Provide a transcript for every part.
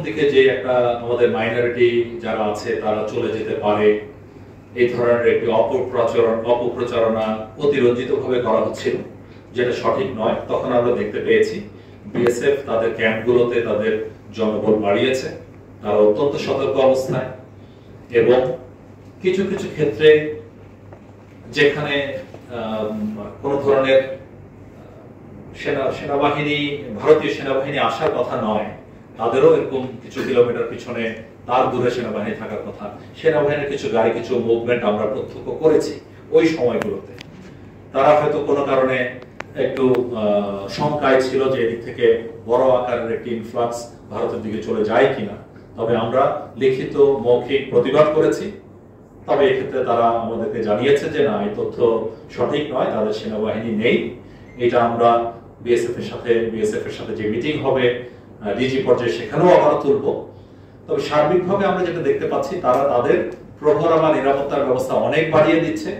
দিকে যে একটা আমাদের মাইনরিটি যারা আছে তারা চলে যেতে পারে এই ধরনের একটি অপপ্রচারণা অতিরঞ্জিতভাবে করা হচ্ছিল, যেটা সঠিক নয়। তখন আমরা দেখতে পেয়েছি বিএসএফ তাদের ক্যাম্পগুলোতে তাদের জনবল বাড়িয়েছে, তারা অত্যন্ত সতর্ক অবস্থায়, এবং কিছু কিছু ক্ষেত্রে যেখানে কোন ধরনের সেনাবাহিনী ভারতীয় সেনাবাহিনী আসার কথা নয়, তাদেরও এরকম কিছু কিলোমিটার পিছনে তার দূরে সেনাবাহিনী থাকার কথা, সেনাবাহিনীর কিছু গাড়ি কিছু মুভমেন্ট আমরা প্রত্যক্ষ করেছি ওই সময়গুলোতে। তারা হয়তো কোনো কারণে একটু শঙ্কায় ছিল যে এদিক থেকে বড় আকারের একটি ইনফ্লাক্স ভারতের দিকে চলে যায় কিনা। তবে আমরা লিখিত মৌখিক প্রতিবাদ করেছি, তবে এক্ষেত্রে তারা আমাদেরকে জানিয়েছে যে না, এই তথ্য সঠিক নয়, তাদের সেনাবাহিনী নেই। এটা আমরা বিএসএফ এর সাথে যে মিটিং হবে ডিজি পর্যায়ে সেখানেও আবার তুলব। তবে সার্বিকভাবে আমরা যেটা দেখতে পাচ্ছি, তারা তাদের প্রহরা বা নিরাপত্তার ব্যবস্থা অনেক বাড়িয়ে দিচ্ছে,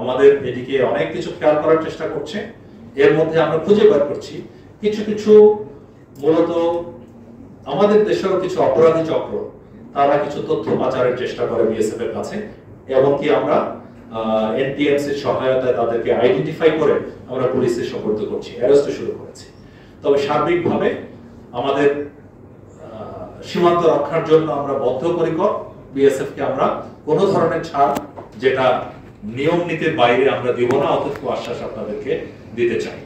আমাদের এদিকে অনেক কিছু খেয়াল করার চেষ্টা করছে। এর মধ্যে আমরা খুঁজে বের করছি কিছু কিছু মূলত আমাদের দেশেরও কিছু অপরাধী চক্র, তারা কিছু তথ্য পাচারের চেষ্টা করে বিএসএফ এর কাছে, এমনকি আমরা এনটিএমসির সহায়তায় তাদেরকে আইডেন্টিফাই করে আমরা পুলিশে সোপর্দ করছি, অ্যারেস্ট শুরু করেছি। তবে সার্বিকভাবে আমাদের সীমান্ত রক্ষার জন্য আমরা বদ্ধপরিকর। বিএসএফ কে আমরা কোন ধরনের ছাড় যেটা নিয়ম নীতির বাইরে আমরা দিব না, অথচ আশ্বাস আপনাদেরকে দিতে চাই।